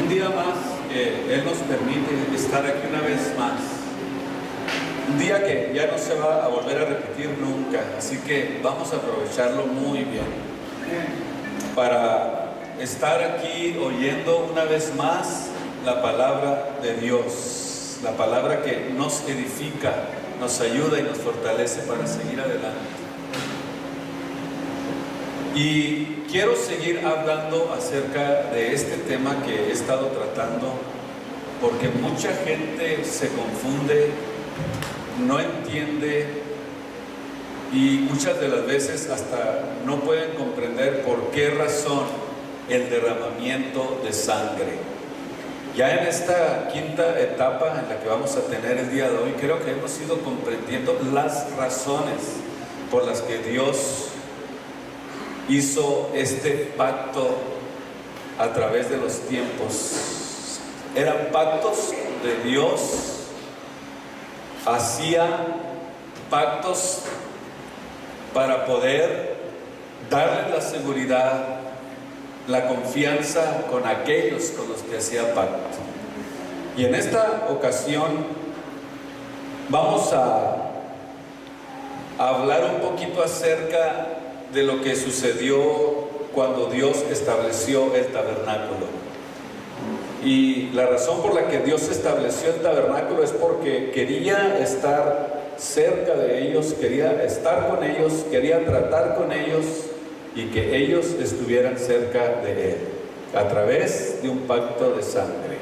Un día más Él nos permite estar aquí una vez más. Un día que ya no se va a volver a repetir nunca, así que vamos a aprovecharlo muy bien para estar aquí oyendo una vez más la palabra de Dios, la palabra que nos edifica, nos ayuda y nos fortalece para seguir adelante. Y quiero seguir hablando acerca de este tema que he estado tratando, porque mucha gente se confunde, no entiende y muchas de las veces hasta no pueden comprender por qué razón el derramamiento de sangre. Ya en esta quinta etapa en la que vamos a tener el día de hoy, creo que hemos ido comprendiendo las razones por las que Dios hizo este pacto a través de los tiempos. Eran pactos de Dios, hacía pactos para poder darle la seguridad, la confianza con aquellos con los que hacía pacto. Y en esta ocasión vamos a hablar un poquito acerca de lo que sucedió cuando Dios estableció el tabernáculo. Y la razón por la que Dios estableció el tabernáculo es porque quería estar cerca de ellos, quería estar con ellos, quería tratar con ellos y que ellos estuvieran cerca de Él a través de un pacto de sangre.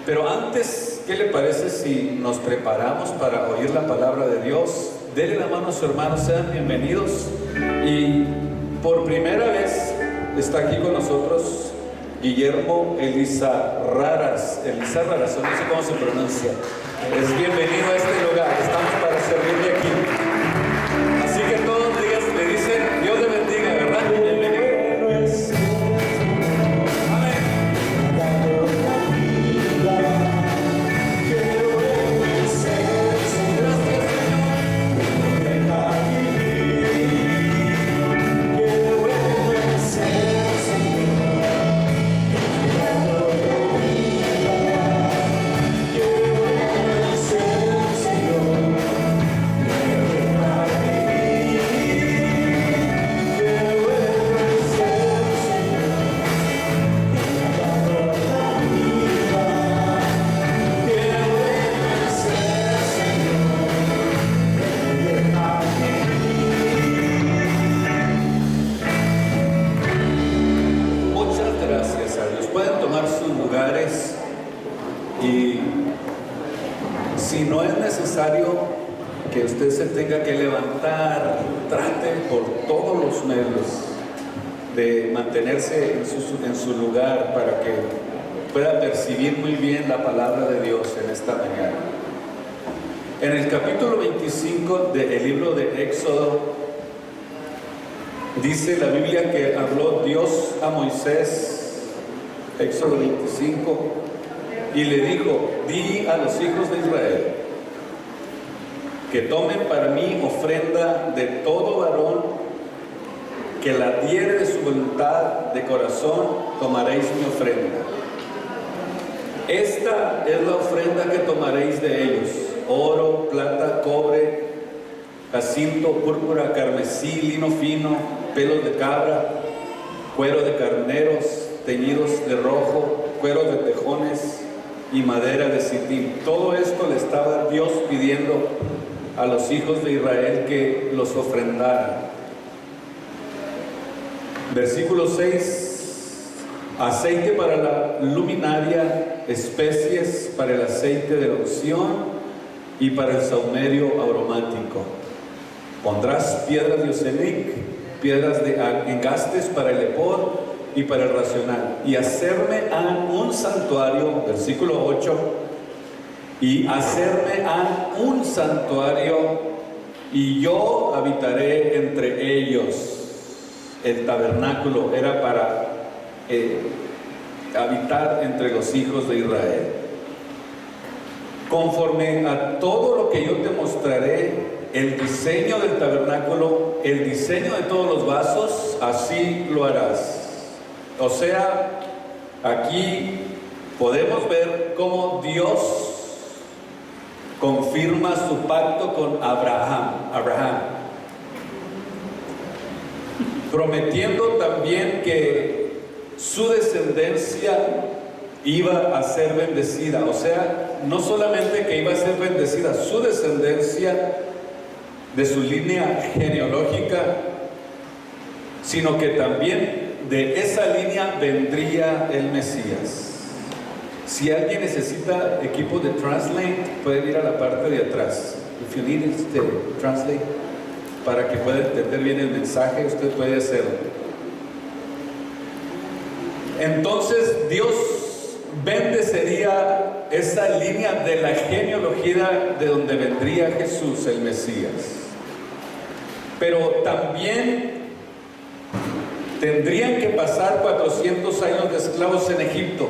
Pero antes, ¿qué le parece si nos preparamos para oír la palabra de Dios? Denle la mano a su hermano, sean bienvenidos. Y por primera vez está aquí con nosotros Guillermo Elizarraras, no sé cómo se pronuncia. Es bienvenido a este lugar, estamos para servirle aquí. Así que todos le dicen, Dios le bendiga, ¿verdad? Bienvenido. Que usted se tenga que levantar, trate por todos los medios de mantenerse en su lugar para que pueda percibir muy bien la palabra de Dios en esta mañana. En el capítulo 25 del libro de Éxodo dice la Biblia que habló Dios a Moisés, Éxodo 25, y le dijo: di a los hijos de Israel que tomen para mí ofrenda de todo varón que la diere de su voluntad de corazón, tomaréis mi ofrenda. Esta es la ofrenda que tomaréis de ellos: oro, plata, cobre, jacinto, púrpura, carmesí, lino fino, pelos de cabra, cuero de carneros teñidos de rojo, cuero de tejones y madera de sitim. Todo esto le estaba Dios pidiendo a los hijos de Israel que los ofrendaran. Versículo 6: aceite para la luminaria, especies para el aceite de la unción y para el sahumerio aromático. Pondrás piedras de osenic, piedras de engastes para el epod y para el racional, y hacerme un santuario. Versículo 8: y hacerme un santuario, y yo habitaré entre ellos. El tabernáculo era para habitar entre los hijos de Israel. Conforme a todo lo que yo te mostraré, el diseño del tabernáculo, el diseño de todos los vasos, así lo harás. O sea, aquí podemos ver cómo Dios confirma su pacto con Abraham, prometiendo también que su descendencia iba a ser bendecida. O sea, no solamente que iba a ser bendecida su descendencia de su línea genealógica, sino que también de esa línea vendría el Mesías. Si alguien necesita equipo de Translate, puede ir a la parte de atrás. If you need Translate, para que pueda entender bien el mensaje, usted puede hacerlo. Entonces Dios bendecería esa línea de la genealogía de donde vendría Jesús, el Mesías. Pero también tendrían que pasar 400 años de esclavos en Egipto,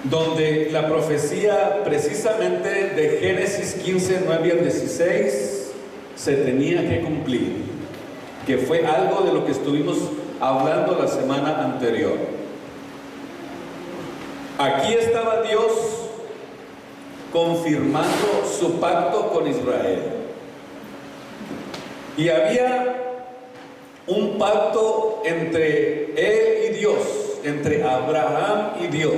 donde la profecía precisamente de Génesis 15, 9 al 16 se tenía que cumplir, que fue algo de lo que estuvimos hablando la semana anterior. Aquí estaba Dios confirmando su pacto con Israel, y había un pacto entre él y Dios, entre Abraham y Dios,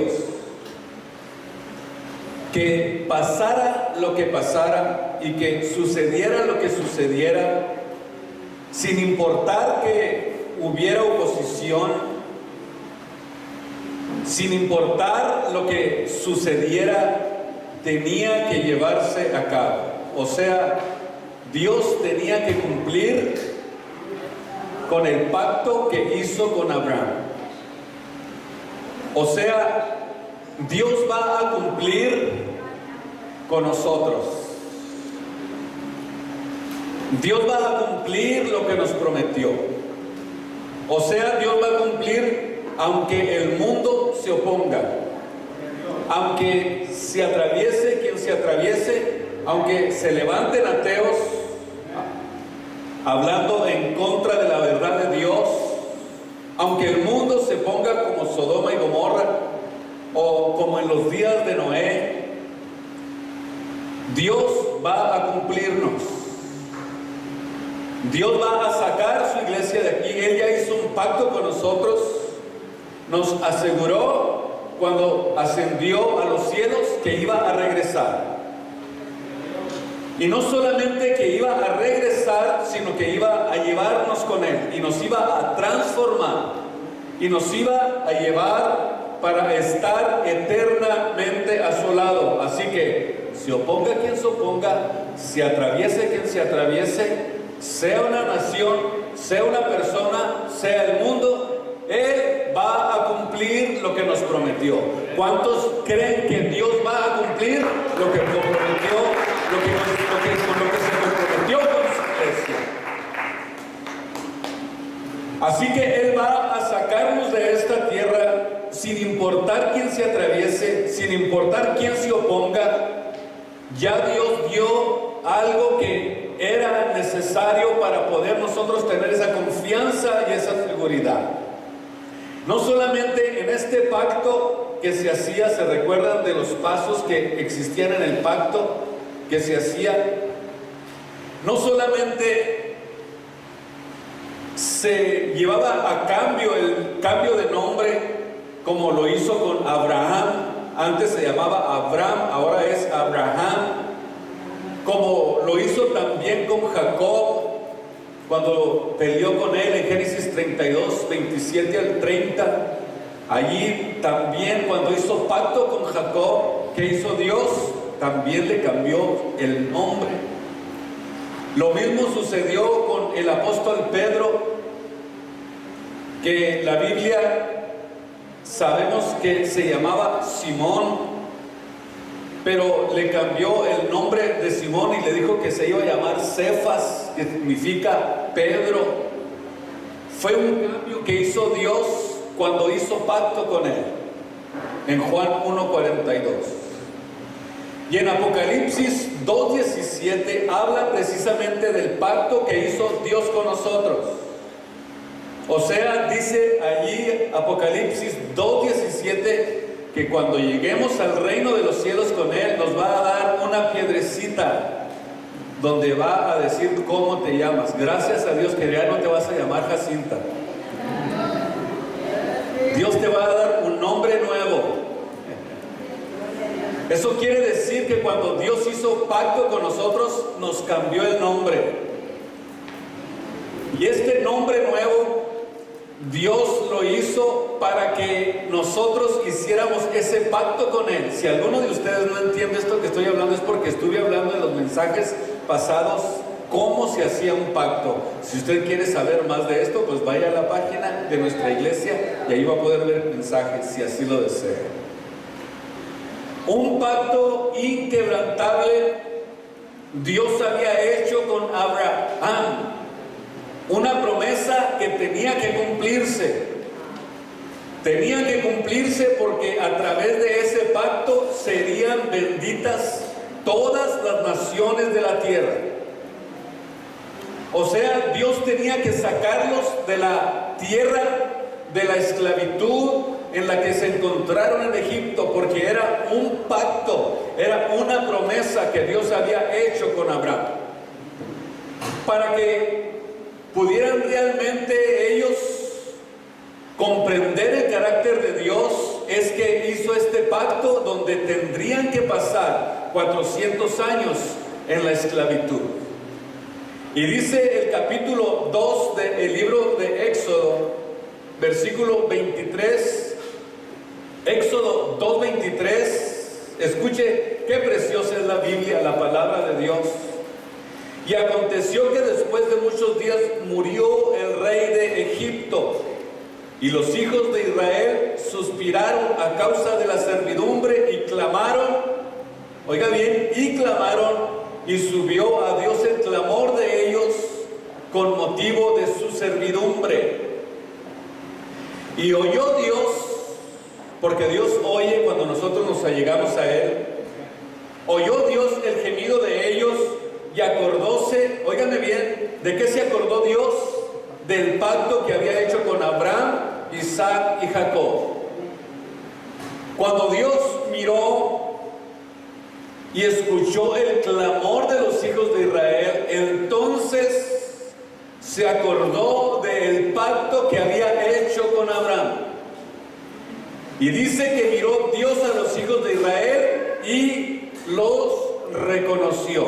que pasara lo que pasara y que sucediera lo que sucediera, sin importar que hubiera oposición, sin importar lo que sucediera, tenía que llevarse a cabo. O sea, Dios tenía que cumplir con el pacto que hizo con Abraham. O sea, Dios va a cumplir con nosotros. Dios va a cumplir lo que nos prometió. O sea, Dios va a cumplir aunque el mundo se oponga, aunque se atraviese quien se atraviese, aunque se levanten ateos hablando en contra de la verdad de Dios, aunque el mundo se ponga como Sodoma y Gomorra, o como en los días de Noé, Dios va a cumplirnos. Dios va a sacar su iglesia de aquí. Él ya hizo un pacto con nosotros. Nos aseguró cuando ascendió a los cielos que iba a regresar. Y no solamente que iba a regresar, sino que iba a llevarnos con Él y nos iba a transformar y nos iba a llevar para estar eternamente a su lado. Así que se oponga quien se oponga, se atraviese quien se atraviese, sea una nación, sea una persona, sea el mundo, Él va a cumplir lo que nos prometió. ¿Cuántos creen que Dios va a cumplir lo que prometió, lo que se comprometió con su iglesia? Así que Él va a sacarnos de esta tierra sin importar quién se atraviese, sin importar quién se oponga. Ya Dios dio algo que era necesario para poder nosotros tener esa confianza y esa seguridad. No solamente en este pacto que se hacía, se recuerdan de los pasos que existían en el pacto que se hacía, no solamente se llevaba a cambio el cambio de nombre, como lo hizo con Abraham. Antes se llamaba Abraham, ahora es Abraham. Como lo hizo también con Jacob, cuando peleó con él en Génesis 32, 27 al 30. Allí también, cuando hizo pacto con Jacob, ¿qué hizo Dios? También le cambió el nombre. Lo mismo sucedió con el apóstol Pedro, que la Biblia sabemos que se llamaba Simón, pero le cambió el nombre de Simón y le dijo que se iba a llamar Cefas, que significa Pedro. Fue un cambio que hizo Dios cuando hizo pacto con él, en Juan 1:42. Y en Apocalipsis 2:17 habla precisamente del pacto que hizo Dios con nosotros. O sea, dice allí Apocalipsis 2:17 que cuando lleguemos al reino de los cielos con Él, nos va a dar una piedrecita donde va a decir cómo te llamas. Gracias a Dios que ya no te vas a llamar Jacinta. Dios te va a dar un nombre nuevo. Eso quiere decir que cuando Dios hizo pacto con nosotros, nos cambió el nombre. Y este nombre nuevo, Dios lo hizo para que nosotros hiciéramos ese pacto con Él. Si alguno de ustedes no entiende esto que estoy hablando, es porque estuve hablando en los mensajes pasados cómo se hacía un pacto. Si usted quiere saber más de esto, pues vaya a la página de nuestra iglesia y ahí va a poder ver mensajes si así lo desea. Un pacto inquebrantable Dios había hecho con Abraham. Una promesa que tenía que cumplirse. Tenía que cumplirse porque a través de ese pacto serían benditas todas las naciones de la tierra. O sea, Dios tenía que sacarlos de la tierra de la esclavitud en la que se encontraron en Egipto, porque era un pacto, era una promesa que Dios había hecho con Abraham. Para que pudieran realmente ellos comprender el carácter de Dios, es que hizo este pacto donde tendrían que pasar 400 años en la esclavitud. Y dice el capítulo 2 del libro de Éxodo, versículo 23, Éxodo 2:23, escuche qué preciosa es la Biblia, la palabra de Dios. Y aconteció que después de muchos días murió el rey de Egipto, y los hijos de Israel suspiraron a causa de la servidumbre y clamaron, oiga bien, y clamaron, y subió a Dios el clamor de ellos con motivo de su servidumbre. Y oyó Dios, porque Dios oye cuando nosotros nos allegamos a Él, oyó Dios el gemido de ellos y acordóse, óigame bien, ¿de qué se acordó Dios? Del pacto que había hecho con Abraham, Isaac y Jacob. Cuando Dios miró y escuchó el clamor de los hijos de Israel, entonces se acordó del pacto que había hecho con Abraham. Y dice que miró Dios a los hijos de Israel y los reconoció.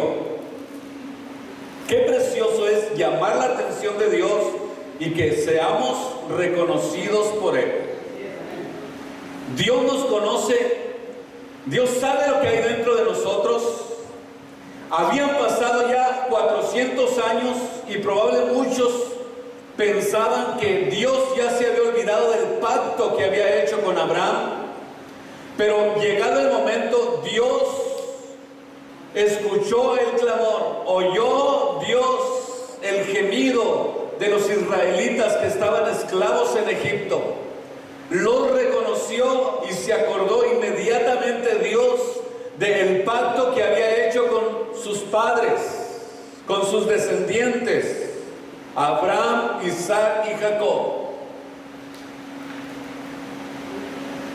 Qué precioso es llamar la atención de Dios y que seamos reconocidos por Él. Dios nos conoce, Dios sabe lo que hay dentro de nosotros. Habían pasado ya 400 años y probablemente muchos pensaban que Dios ya se había olvidado del pacto que había hecho con Abraham. Pero llegado el momento, Dios escuchó el clamor, oyó Dios el gemido de los israelitas que estaban esclavos en Egipto. Los reconoció y se acordó inmediatamente Dios del pacto que había hecho con sus padres, con sus descendientes, Abraham, Isaac y Jacob.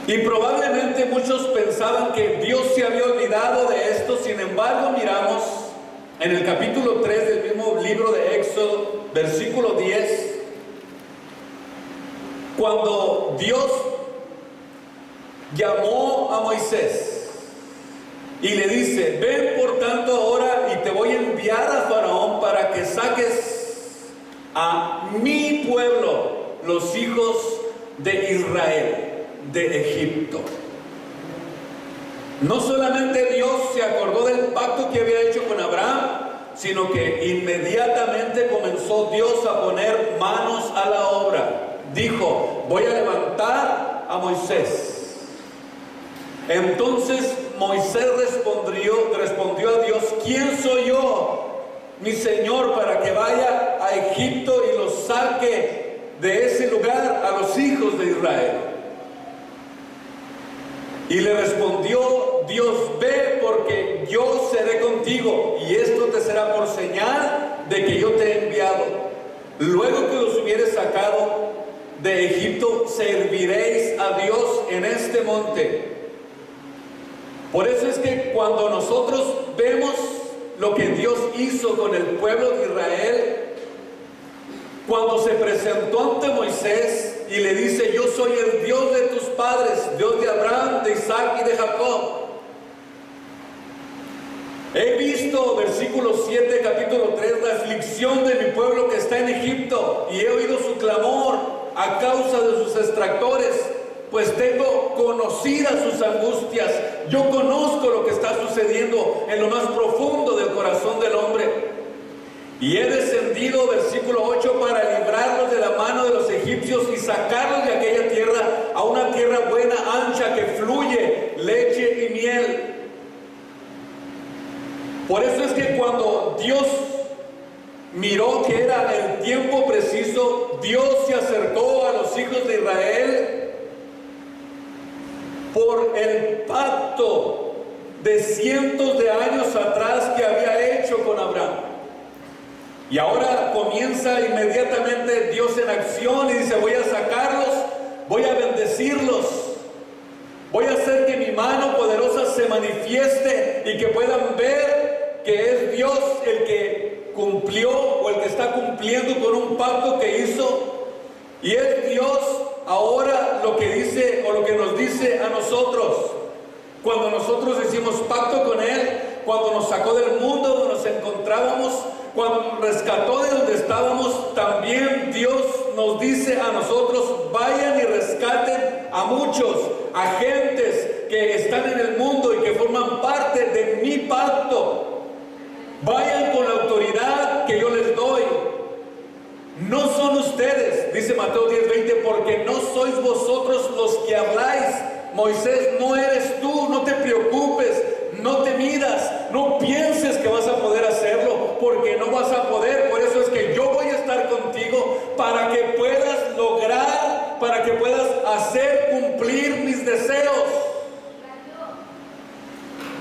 Y probablemente muchos pensaban que Dios se había olvidado de esto. Sin embargo, miramos en el capítulo 3 del mismo libro de Éxodo, versículo 10, cuando Dios llamó a Moisés y le dice: ven por tanto ahora y te voy a enviar a Faraón para que saques a mi pueblo, los hijos de Israel, de Egipto. No solamente Dios se acordó del pacto que había hecho con Abraham, sino que inmediatamente comenzó Dios a poner manos a la obra. Dijo: voy a levantar a Moisés. Entonces Moisés respondió a Dios: ¿quién soy yo, mi Señor, para que vaya a Egipto y los saque de ese lugar a los hijos de Israel? Y le respondió Dios: ve, porque yo seré contigo, y esto te será por señal de que yo te he enviado. Luego que los hubieres sacado, de Egipto, serviréis a Dios en este monte. Por eso es que cuando nosotros vemos lo que Dios hizo con el pueblo de Israel, cuando se presentó ante Moisés y le dice: yo soy el Dios de tus padres, Dios de Abraham, de Isaac y de Jacob. He visto, versículo 7, capítulo 3, la aflicción de mi pueblo que está en Egipto, y he oído su clamor a causa de sus extractores, pues tengo conocidas sus angustias. Yo conozco lo que está sucediendo en lo más profundo del corazón del hombre. Y he descendido, versículo 8, para librarlos de la mano de los egipcios y sacarlos de aquella tierra a una tierra buena, ancha, que fluye leche y miel. Por eso es que cuando Dios miró que era el tiempo preciso, Dios se acercó a los hijos de Israel por el pacto de cientos de años atrás que había hecho con Abraham. Y ahora comienza inmediatamente Dios en acción y dice: voy a sacarlos, voy a bendecirlos, voy a hacer que mi mano poderosa se manifieste y que puedan ver que es Dios el que cumplió o el que está cumpliendo con un pacto que hizo. Y es Dios ahora lo que dice o lo que nos dice a nosotros. Cuando nosotros hicimos pacto con Él, cuando nos sacó del mundo donde nos encontrábamos, cuando nos rescató de donde estábamos, también Dios nos dice a nosotros: vayan y rescaten a muchos, a gentes que están en el mundo y que forman parte de mi pacto. Vayan con la autoridad que yo les doy. No son ustedes, dice Mateo 10:20, porque no sois vosotros los que habláis. Moisés, no eres tú, no te preocupes, no te midas, no pienses que vas a poder hacerlo, porque no vas a poder. Por eso es que yo voy a estar contigo para que puedas lograr, para que puedas hacer cumplir mis deseos.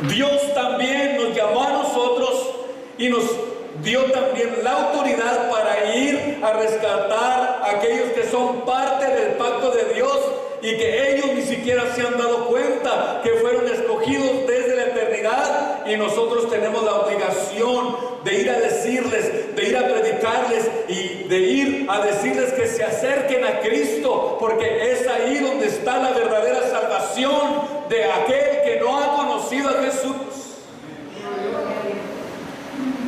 Dios también nos llamó a nosotros y nos dio también la autoridad para ir a rescatar a aquellos que son parte del pacto de Dios y que ellos ni siquiera se han dado cuenta que fueron escogidos desde la eternidad, y nosotros tenemos la obligación de ir a decirles, de ir a predicarles y de ir a decirles que se acerquen a Cristo, porque es ahí donde está la verdadera salvación de aquel que no ha conocido a Jesús.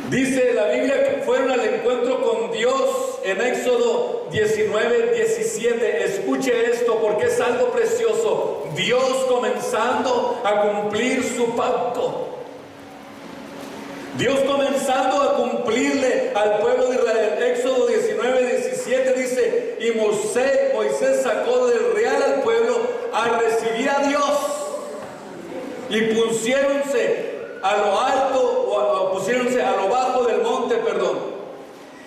Dice la Biblia que fueron al encuentro con Dios en Éxodo 19:17. Escuche esto porque es algo precioso. Dios comenzando a cumplir su pacto. Dios comenzando a cumplirle al pueblo de Israel. Éxodo 19:17 dice: y Moisés sacó del real al pueblo a recibir a Dios, y pusiéronse a lo alto, o pusiéronse a lo bajo del monte,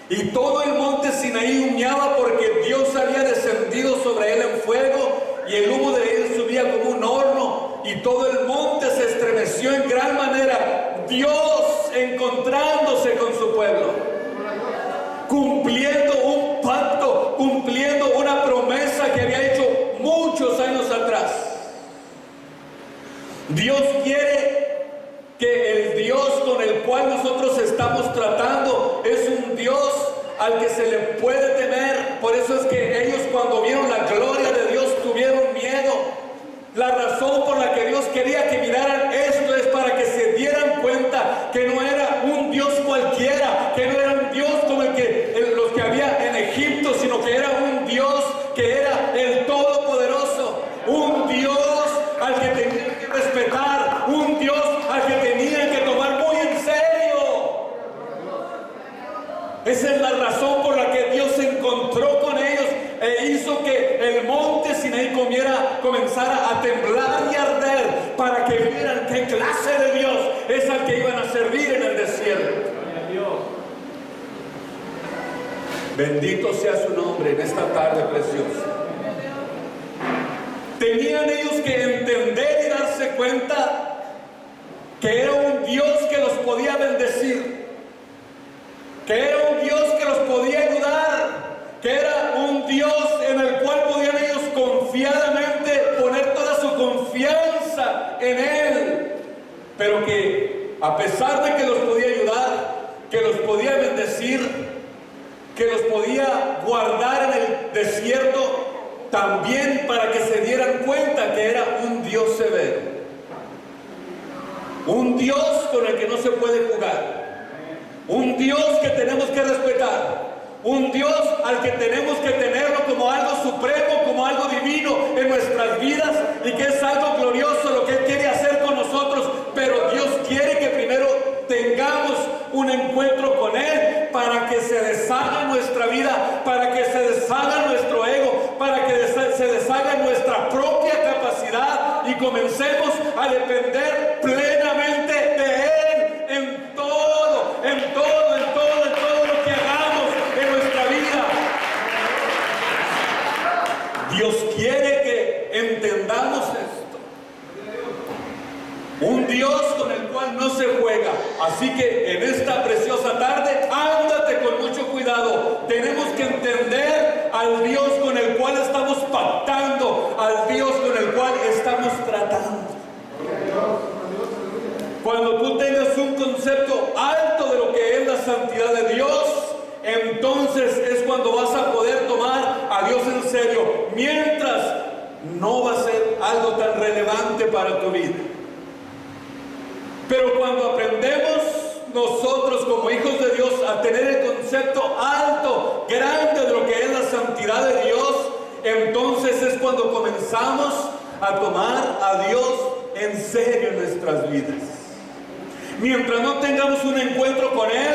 y todo el monte Sinaí humeaba, porque Dios había descendido sobre él en fuego, y el humo de él subía como un horno, y todo el monte se estremeció en gran manera. Dios encontrándose con su pueblo, cumpliendo un pacto, cumpliendo una promesa que había hecho muchos años atrás. Dios quiere que el Dios con el cual nosotros estamos tratando es un Dios al que se le puede temer. Por eso es que ellos, cuando vieron la gloria de Dios, tuvieron miedo. La razón por la que Dios quería que miraran esto es para que se dieran cuenta que no era un Dios cualquiera, que no era un Dios como los que había en Egipto, sino que era un Dios que era el Todopoderoso, un Dios al que tenían que respetar, un Dios al que tenían que tomar muy en serio. Esa es la razón por la que Dios se encontró con ellos e hizo que el monte Sinaí comenzara a temblar y arder, para que vieran qué clase de Dios es al que iban a servir en el desierto. Bendito sea su nombre en esta tarde preciosa. Tenían ellos que entender y darse cuenta que era un Dios que los podía bendecir, que era un Dios que los podía ayudar, que era un Dios en el cual en Él, pero que a pesar de que los podía ayudar, que los podía bendecir, que los podía guardar en el desierto, también para que se dieran cuenta que era un Dios severo, un Dios con el que no se puede jugar, un Dios que tenemos que respetar, un Dios al que tenemos que tenerlo como algo supremo, como algo divino en nuestras vidas, y que es algo glorioso lo que Él quiere hacer con nosotros. Pero Dios quiere que primero tengamos un encuentro con Él para que se deshaga nuestra vida, para que se deshaga nuestro ego, para que se deshaga nuestra propia capacidad y comencemos a depender plenamente de Él en todo, en todo, en todo, en todo lo que hagamos en nuestra vida. Dios quiere que entendamos esto. Un Dios con el cual no se juega. Así que en esta preciosa tarde, ándate con mucho cuidado. Tenemos que entender al Dios con el cual estamos pactando, al Dios con el cual estamos tratando. Cuando tú tengas un concepto alto de lo que es la santidad de Dios, entonces es cuando vas a poder tomar a Dios en serio. Mientras, no va a ser algo tan relevante para tu vida. Pero cuando aprendemos nosotros como hijos de Dios a tener el concepto alto, grande de lo que es la santidad de Dios, entonces es cuando comenzamos a tomar a Dios en serio en nuestras vidas. Mientras no tengamos un encuentro con Él,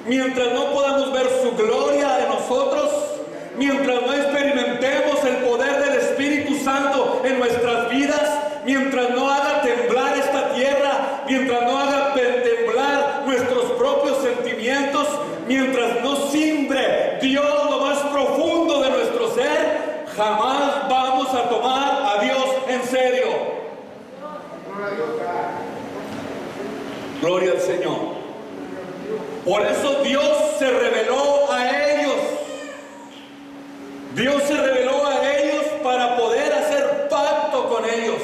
mientras no podamos ver su gloria en nosotros, mientras no experimentemos el poder del Espíritu Santo en nuestras vidas, mientras no haga temblar esta tierra, mientras no haga temblar nuestros propios sentimientos, mientras no simbre Dios lo más profundo de nuestro ser, jamás vamos a tomar a Dios en serio. Gloria al Señor. Por eso Dios se reveló a ellos. Dios se reveló a ellos para poder hacer pacto con ellos.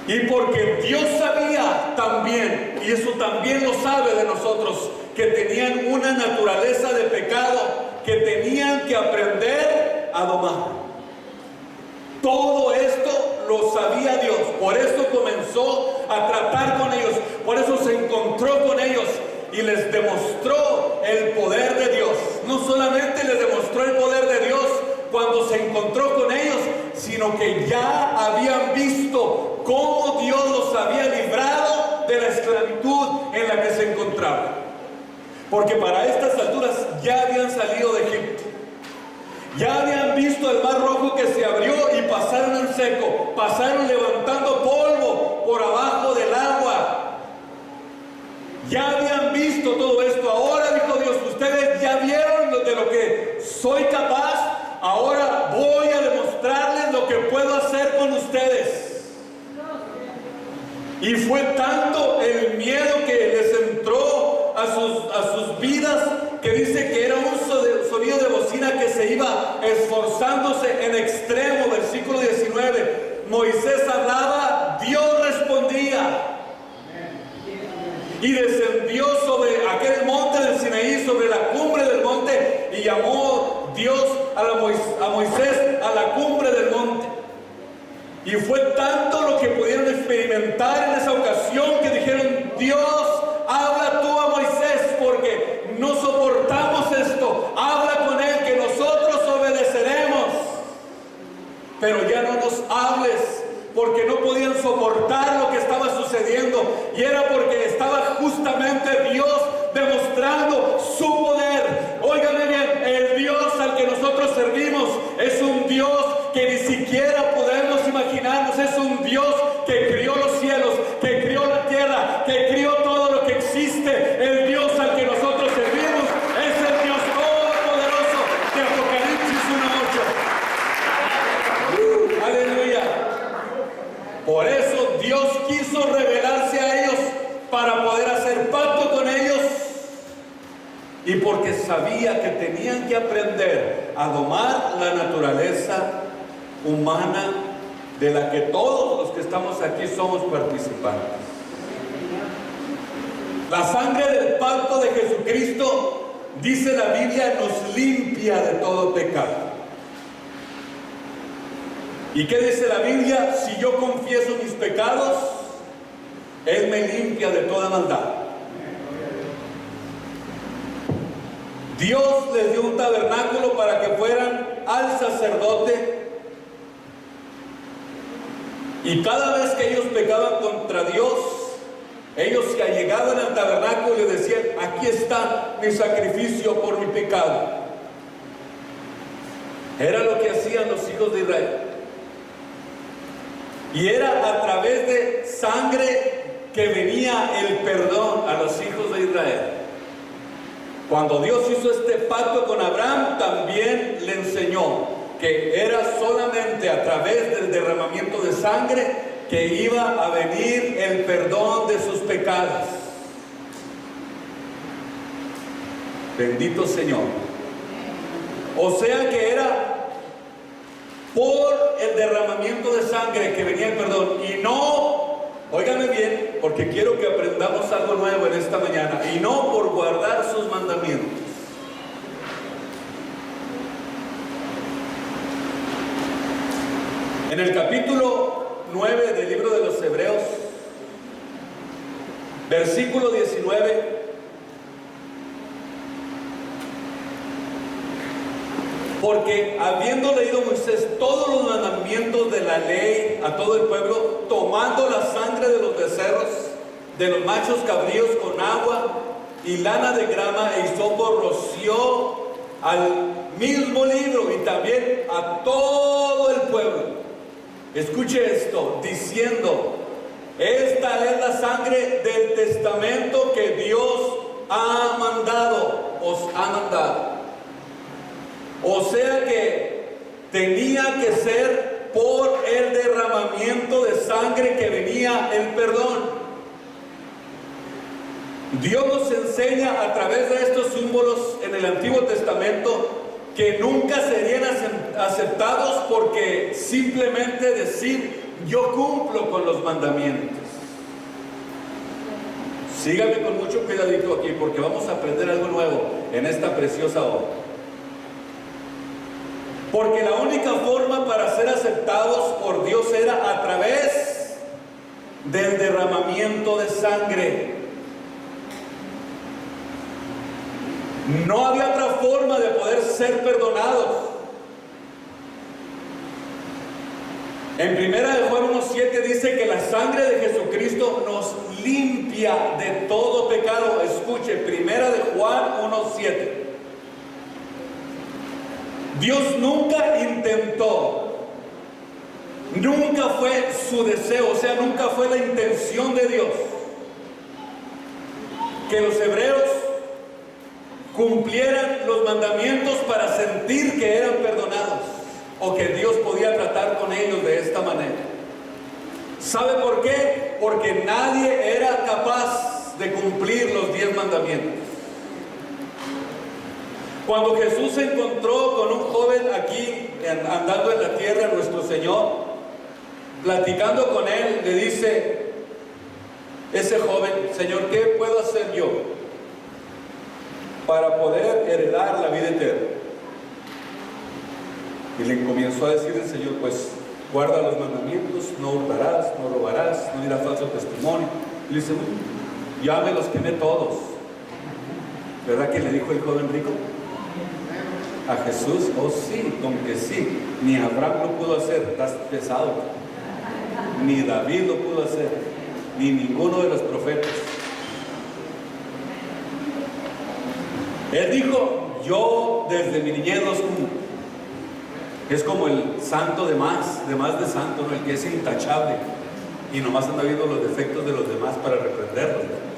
Y porque Dios sabía también, y eso también lo sabe de nosotros, que tenían una naturaleza de pecado que tenían que aprender a domar. Todo esto lo sabía Dios, por eso comenzó a tratar con ellos, por eso se encontró con ellos y les demostró el poder de Dios. No solamente les demostró el poder de Dios cuando se encontró con ellos, sino que ya habían visto cómo Dios los había librado de la esclavitud en la que se encontraban. Porque para estas alturas ya habían salido de Egipto. Ya habían visto el mar rojo que se abrió y pasaron en seco. Pasaron levantando polvo por abajo del agua. Ya habían visto todo esto. Ahora, dijo Dios, ustedes ya vieron de lo que soy capaz. Ahora voy a demostrarles lo que puedo hacer con ustedes. Y fue tanto el miedo que les entró a sus vidas, que dice que era un sonido de bocina que se iba esforzándose en extremo. Versículo 19. Moisés hablaba, Dios respondía. Y descendió sobre aquel monte del Sinaí, sobre la cumbre del monte, y llamó Dios a Moisés a la cumbre del monte. Y fue tanto lo que pudieron experimentar en esa ocasión que dijeron, Dios, habla tú a Moisés, porque no soportamos esto. Habla con él, que nosotros obedeceremos. Pero ya no nos hables, porque no podían soportar lo que estaba sucediendo. Y era porque estaba justamente Dios demostrando su poder. Óigame bien, el Dios al que nosotros servimos es un Dios que ni siquiera podemos imaginarnos. Es un Dios que crió los cielos, que crió la tierra, que crió todo lo que existe. El Dios al que nosotros servimos es el Dios todopoderoso de Apocalipsis 1:8. Aleluya. Por eso Dios quiso revelarse a ellos para poder hacer pacto con ellos, y porque sabía que tenían que aprender a domar la naturaleza humana de la que todos los que estamos aquí somos participantes. La sangre del pacto de Jesucristo, dice la Biblia, nos limpia de todo pecado. ¿Y qué dice la Biblia? Si yo confieso mis pecados, Él me limpia de toda maldad. Dios les dio un tabernáculo para que fueran al sacerdote, y cada vez que ellos pecaban contra Dios, ellos se allegaban al tabernáculo y decían: aquí está mi sacrificio por mi pecado. Era lo que hacían los hijos de Israel. Y era a través de sangre que venía el perdón a los hijos de Israel. Cuando Dios hizo este pacto con Abraham, también le enseñó que era solamente a través del derramamiento de sangre que iba a venir el perdón de sus pecados. Bendito Señor. O sea que era por el derramamiento de sangre que venía el perdón, y no, óigame bien, porque quiero que aprendamos algo nuevo en esta mañana, y no por guardar sus mandamientos. En el capítulo 9 del libro de los Hebreos, versículo 19, porque habiendo leído Moisés todos los mandamientos de la ley a todo el pueblo, tomando la sangre de los becerros, de los machos cabríos con agua y lana de grama e hisopo, roció al mismo libro y también a todo el pueblo. Escuche esto, diciendo: esta es la sangre del testamento que Dios ha mandado, os ha mandado. O sea que tenía que ser por el derramamiento de sangre que venía el perdón. Dios nos enseña a través de estos símbolos en el Antiguo Testamento que nunca serían aceptados porque simplemente decir: yo cumplo con los mandamientos. Sígame con mucho cuidadito aquí, porque vamos a aprender algo nuevo en esta preciosa obra. Porque la única forma para ser aceptados por Dios era a través del derramamiento de sangre. No había otra forma de poder ser perdonados. En 1 de Juan 1:7 dice que la sangre de Jesucristo nos limpia de todo pecado. Escuche, 1 de Juan 1:7. Dios nunca intentó, nunca fue su deseo, o sea, nunca fue la intención de Dios que los hebreos cumplieran los mandamientos para sentir que eran perdonados o que Dios podía tratar con ellos de esta manera. ¿Sabe por qué? Porque nadie era capaz de cumplir los 10 mandamientos. Cuando Jesús se encontró con un joven aquí andando en la tierra, nuestro Señor, platicando con él, le dice ese joven: Señor, ¿qué puedo hacer yo para poder heredar la vida eterna? Y le comenzó a decir el Señor: pues guarda los mandamientos, no hurtarás, no robarás, no dirás falso testimonio. Y le dice: ya me los quemé todos. ¿Verdad que le dijo el joven rico a Jesús? Oh sí, con que sí. Ni Abraham lo pudo hacer, estás pesado. Ni David lo pudo hacer, ni ninguno de los profetas. Él dijo: yo desde mi niñez los cumplo. Es como el santo de más de santo, ¿no? El que es intachable y nomás anda viendo los defectos de los demás para reprenderlos, ¿no?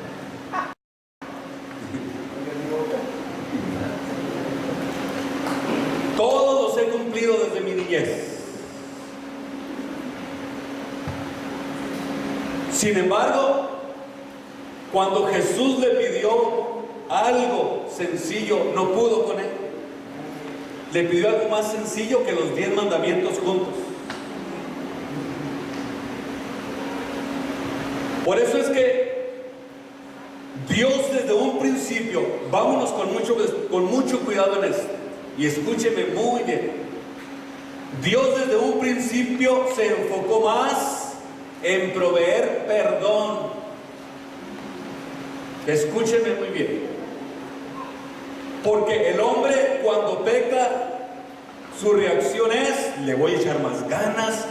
Todos los he cumplido desde mi niñez. Sin embargo, cuando Jesús le pidió algo sencillo, no pudo con él. Le pidió algo más sencillo que los 10 mandamientos juntos. Por eso es que Dios desde un principio, vámonos con mucho cuidado en esto, y escúcheme muy bien. Dios desde un principio se enfocó más en proveer perdón. Escúcheme muy bien. Porque el hombre cuando peca, su reacción es: le voy a echar más ganas,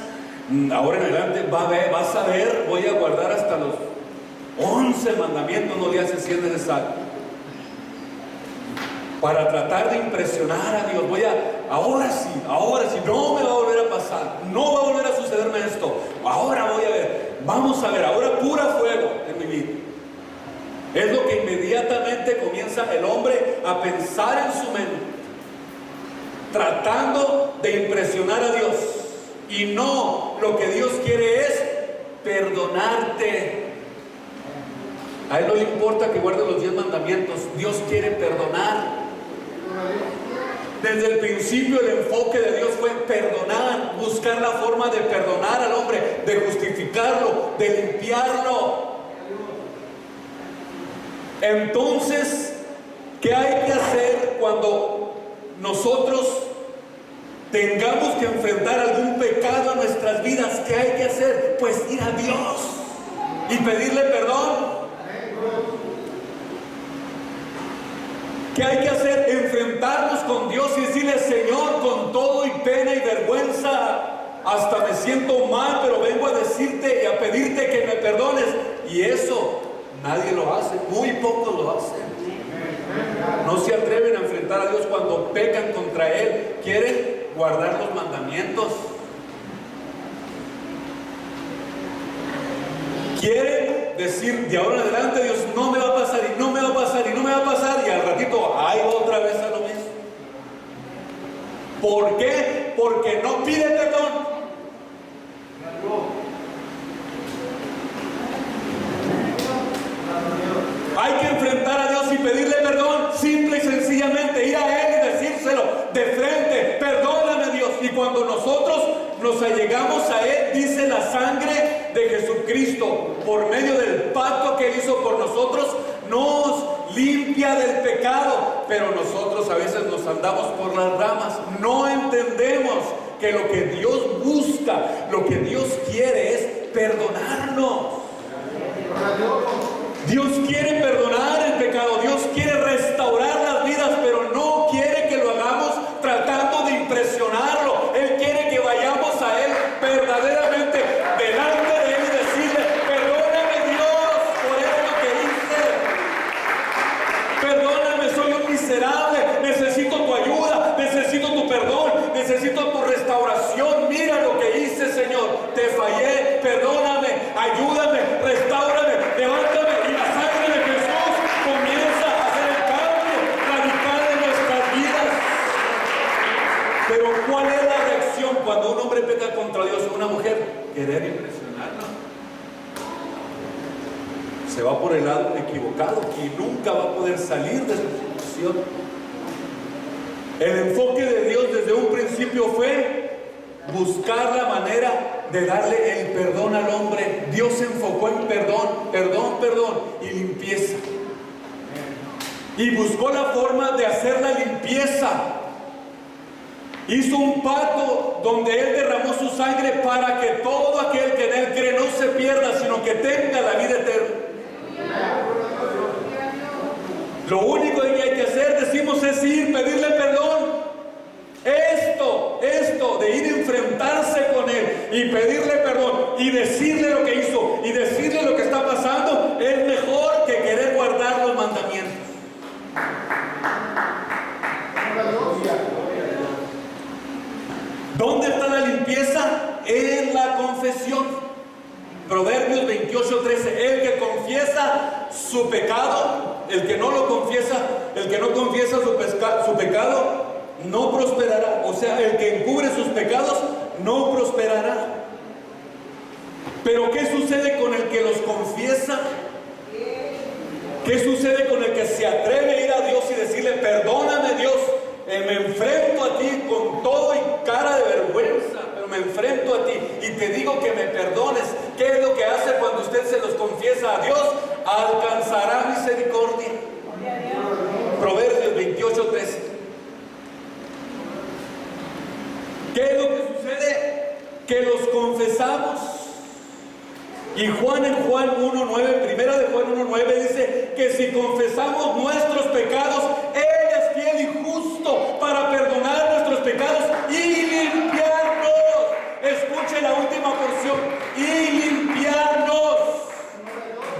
ahora en adelante vas a ver, voy a guardar hasta los 11 mandamientos, no le hace si es necesario, para tratar de impresionar a Dios. Ahora sí, no me va a volver a pasar, no va a volver a sucederme esto, ahora voy a ver, vamos a ver, ahora pura fuego en mi vida. Es lo que inmediatamente comienza el hombre a pensar en su mente, tratando de impresionar a Dios. Y no, lo que Dios quiere es perdonarte. A Él no le importa que guarde los 10 mandamientos, Dios quiere perdonar. Desde el principio el enfoque de Dios fue perdonar, buscar la forma de perdonar al hombre, de justificarlo, de limpiarlo. Entonces, ¿qué hay que hacer cuando nosotros tengamos que enfrentar algún pecado en nuestras vidas? ¿Qué hay que hacer? Pues ir a Dios y pedirle perdón. ¿Qué hay que hacer? Enfrentarnos con Dios y decirle: Señor, con todo y pena y vergüenza, hasta me siento mal, pero vengo a decirte y a pedirte que me perdones. Y eso nadie lo hace, muy pocos lo hacen. No se atreven a enfrentar a Dios cuando pecan contra Él. Quieren guardar los mandamientos. Quieren decir: de ahora en adelante Dios no me va a pasar, y no me va a pasar, y no me va a pasar, y al ratito ahí va otra vez a lo mismo. ¿Por qué? Porque no pide perdón. Hay que enfrentar a Dios y pedirle perdón, simple y sencillamente, ir a Él y decírselo de frente: perdóname, Dios. Y cuando nosotros nos allegamos a Él, dice la sangre de Jesucristo, por medio del pacto que Él hizo por nosotros, nos limpia del pecado. Pero nosotros a veces nos andamos por las ramas, no entendemos que lo que Dios busca, lo que Dios quiere es perdonarnos. Dios quiere perdonar el pecado, Dios quiere restaurar las vidas, pero no quiere que lo hagamos tratando de impresionarlo. Él quiere que vayamos a Él verdaderamente delante de Él y decirle: perdóname, Dios, por esto que hice. Perdóname, soy un miserable, necesito tu ayuda, necesito tu perdón, necesito tu restauración. Mira lo que hice, Señor, te fallé, perdóname, ayúdame, restáurame, levántame. Y la sangre de Jesús comienza a hacer el cambio radical en nuestras vidas. Pero ¿cuál es la reacción cuando un hombre peca contra Dios o una mujer? Querer impresionarlo. Se va por el lado equivocado y nunca va a poder salir de su situación. El enfoque de Dios desde un principio fue buscar la manera de darle el perdón al hombre. Dios se enfocó en perdón y limpieza. Y buscó la forma de hacer la limpieza. Hizo un pacto donde Él derramó su sangre para que todo aquel que en Él cree no se pierda, sino que tenga la vida eterna. Lo único que hay que hacer, decimos, es ir, pedirle perdón. Esto de ir a enfrentarse con Él y pedirle perdón y decirle lo que hizo y decirle lo que está pasando, es mejor que querer guardar los mandamientos. ¿Dónde está la limpieza? En la confesión. Proverbios 28:13: el que confiesa su pecado, el que no lo confiesa, el que no confiesa su pecado, no prosperará. O sea, el que encubre sus pecados no prosperará. Pero ¿qué sucede con el que los confiesa? ¿Qué sucede con el que se atreve a ir a Dios y decirle: perdóname, Dios, me enfrento a ti con todo y cara de vergüenza, pero me enfrento a ti y te digo que me perdones? ¿Qué es lo que hace cuando usted se los confiesa? confiesa a Dios, alcanzará misericordia. Proverbios 28:13. ¿Qué es lo que sucede? Que los confesamos. Y Juan en Juan 1:9, primera de Juan 1:9 dice que si confesamos nuestros pecados, Él es fiel y justo para perdonar nuestros pecados y limpiarnos. Escuche la última porción. Y limpiarnos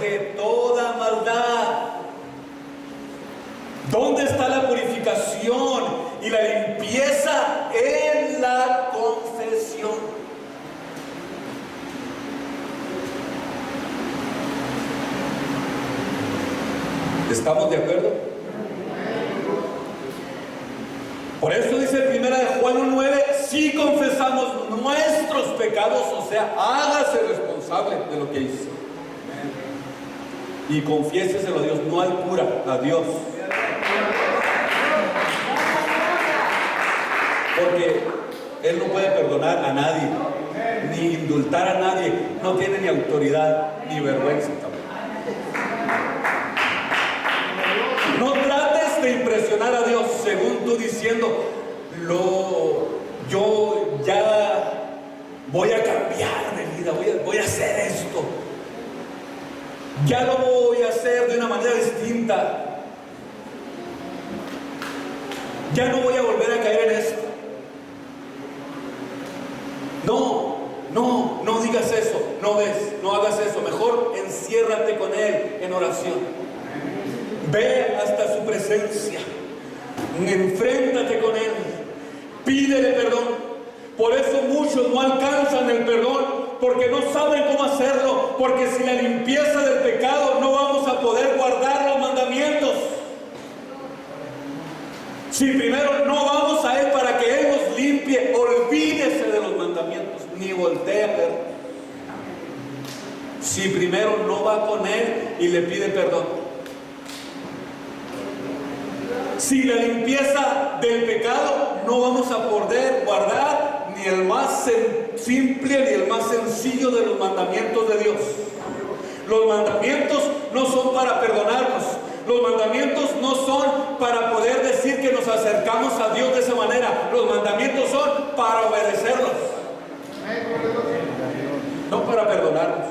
de toda maldad. ¿Dónde está la purificación y la limpieza? En la confesión. ¿Estamos de acuerdo? Por eso dice primera de Juan 1:9, si confesamos nuestros pecados, o sea, hágase responsable de lo que hizo. Y confiéseselo a Dios, no al cura, a Dios. Porque Él no puede perdonar a nadie, ni indultar a nadie, no tiene ni autoridad, ni vergüenza tampoco. No trates de impresionar a Dios según tú diciendo, yo ya voy a cambiar de vida, voy a hacer esto. Ya lo voy a hacer de una manera distinta. Ya no voy a volver a caer en esto. No digas eso, no hagas eso. Mejor enciérrate con Él en oración. Ve hasta su presencia, enfréntate con Él, pídele perdón. Por eso muchos no alcanzan el perdón, porque no saben cómo hacerlo, porque sin la limpieza del pecado no vamos a poder guardar los mandamientos. Si primero no vamos a Él para que Él nos limpie, olvídese de los mandamientos, ni voltee a ver. Si primero no va con Él y le pide perdón. Sin la limpieza del pecado no vamos a poder guardar ni el más simple ni el más sencillo de los mandamientos de Dios. Los mandamientos no son para perdonarnos. Los mandamientos no son para poder decir que nos acercamos a Dios de esa manera. Los mandamientos son para obedecerlos, no para perdonarnos.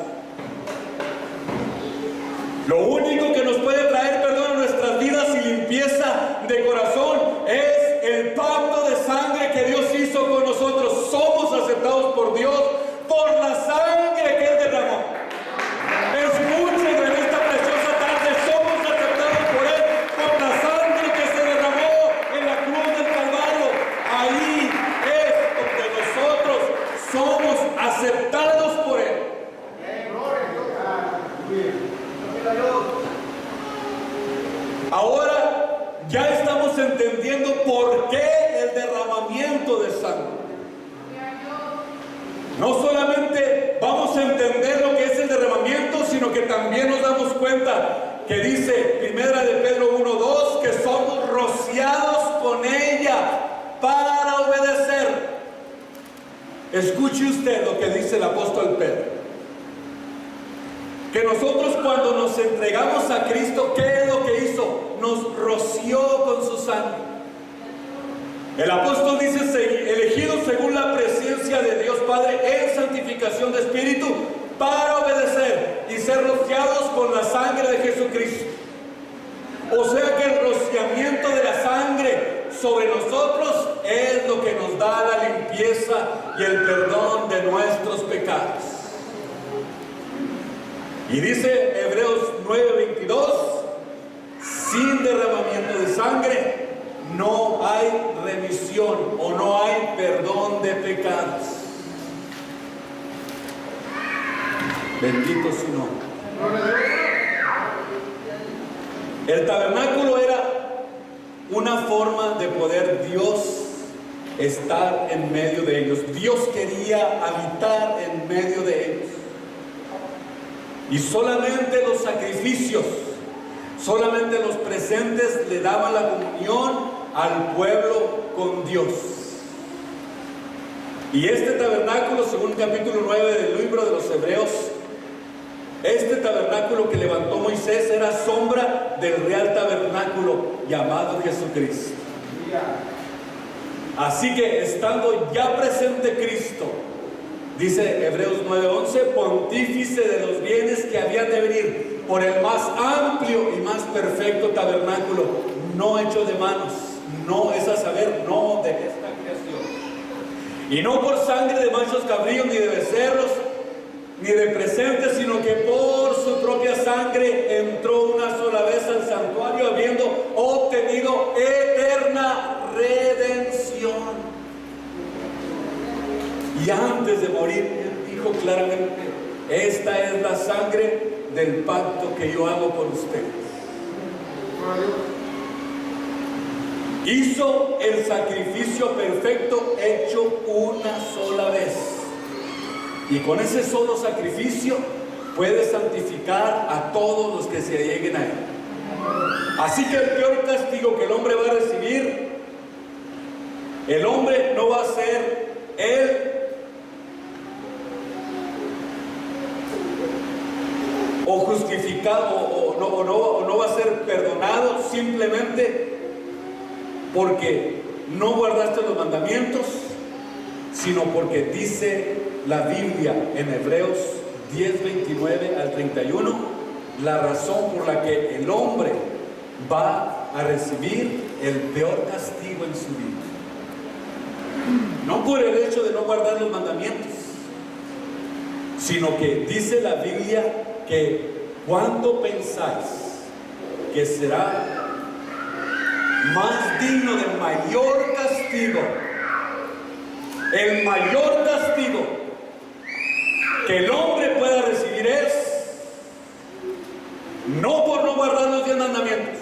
Lo único que nos puede traer perdón a nuestras vidas y limpieza de corazón es el pacto de sangre que Dios hizo con nosotros. Somos aceptados por Dios por la sangre que Él derramó. Escuchen en esta preciosa tarde, somos aceptados por Él por la sangre que se derramó en la cruz del Calvario. Ahí es donde nosotros somos aceptados por Él. Ahora ya estamos entendiendo por qué el derramamiento de sangre. No solamente vamos a entender lo que es el derramamiento, sino que también nos damos cuenta que dice primera de Pedro 1:2 que somos rociados con ella para obedecer. Escuche usted lo que dice el apóstol Pedro. Que nosotros cuando nos entregamos a Cristo, ¿qué es lo que hizo? Nos roció con su sangre. El apóstol dice, elegidos según la presencia de Dios Padre en santificación de espíritu, para obedecer y ser rociados con la sangre de Jesucristo. O sea que el rociamiento de la sangre sobre nosotros es lo que nos da la limpieza y el perdón de nuestros pecados. Y dice Hebreos 9:22, sin derramamiento de sangre no hay remisión o no hay perdón de pecados. Bendito su nombre. El tabernáculo era una forma de poder Dios estar en medio de ellos. Dios quería habitar en medio de ellos. Y solamente los sacrificios, solamente los presentes le daban la comunión al pueblo con Dios. Y este tabernáculo, según el capítulo 9 del libro de los Hebreos, Este tabernáculo que levantó Moisés era sombra del real tabernáculo llamado Jesucristo. Así que estando ya presente Cristo, dice Hebreos 9:11, pontífice de los bienes que habían de venir por el más amplio y más perfecto tabernáculo, no hecho de manos, no es a saber, no de esta creación, y no por sangre de machos cabríos ni de becerros ni de presentes, sino que por su propia sangre entró una sola vez al santuario, habiendo obtenido eterna redención. Y antes de morir, él dijo claramente: esta es la sangre del pacto que yo hago con ustedes. Hizo el sacrificio perfecto hecho una sola vez. Y con ese solo sacrificio puede santificar a todos los que se lleguen a él. Así que el peor castigo que el hombre va a recibir, el hombre no va a ser él o justificado o no va a ser perdonado simplemente porque no guardaste los mandamientos, sino porque dice la Biblia en Hebreos 10:29 al 31, la razón por la que el hombre va a recibir el peor castigo en su vida. No por el hecho de no guardar los mandamientos, sino que dice la Biblia que ¿cuánto pensáis que será más digno del mayor castigo? El mayor castigo que el hombre pueda recibir es no por no guardar los 10 mandamientos,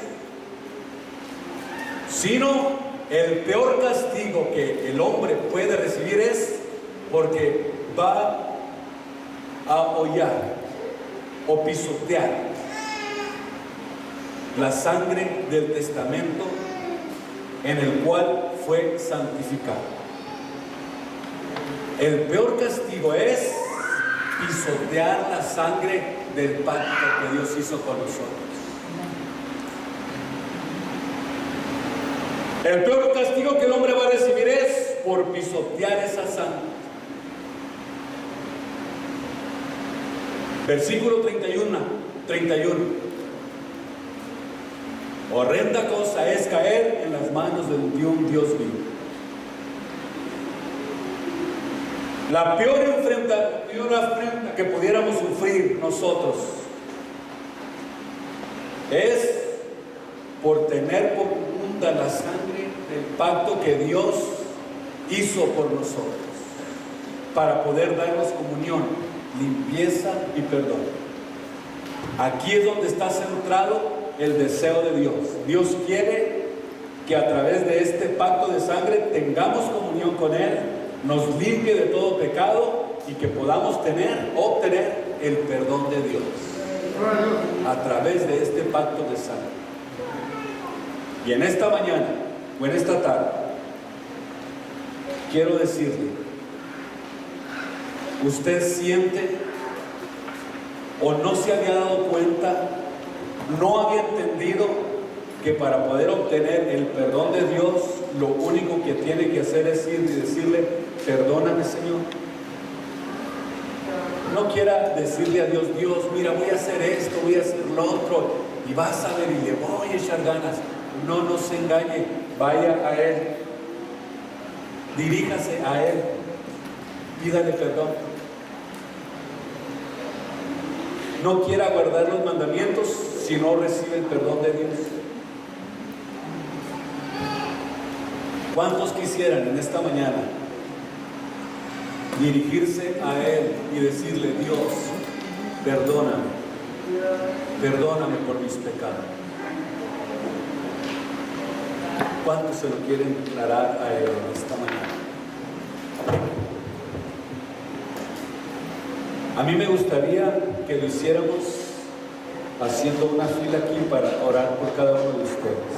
sino el peor castigo que el hombre puede recibir es porque va a hollar o pisotear la sangre del testamento en el cual fue santificado. El peor castigo es pisotear la sangre del pacto que Dios hizo con nosotros. El peor castigo que el hombre va a recibir es por pisotear esa sangre. Versículo 31. Horrenda cosa es caer en las manos de un Dios vivo. La peor afrenta que pudiéramos sufrir nosotros es por tener por punta la sangre del pacto que Dios hizo por nosotros, para poder darnos comunión, limpieza y perdón. Aquí es donde está centrado el deseo de Dios. Dios quiere que a través de este pacto de sangre tengamos comunión con Él, nos limpie de todo pecado y que podamos obtener el perdón de Dios a través de este pacto de sangre. Y en esta mañana o en esta tarde quiero decirle: usted siente o no se había dado cuenta, no había entendido que para poder obtener el perdón de Dios, lo único que tiene que hacer es ir y decirle: perdóname, Señor. No quiera decirle a Dios: Dios, mira, voy a hacer esto, voy a hacer lo otro, y vas a ver y le voy a echar ganas. No se engañe, vaya a Él, diríjase a Él, pídale perdón. No quiera guardar los mandamientos si no recibe el perdón de Dios. ¿Cuántos quisieran en esta mañana dirigirse a Él y decirle: Dios, perdóname por mis pecados? ¿Cuántos se lo quieren declarar a Él en esta mañana? A mí me gustaría que lo hiciéramos haciendo una fila aquí para orar por cada uno de ustedes.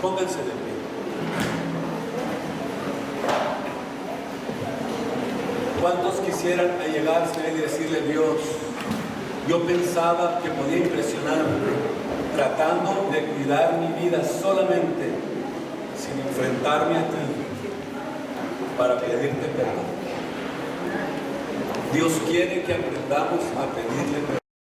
Pónganse de pie. ¿Cuántos quisieran allegarse y decirle: Dios, yo pensaba que podía impresionarte tratando de cuidar mi vida solamente, sin enfrentarme a ti para pedirte perdón? Dios quiere que aprendamos a pedirle perdón.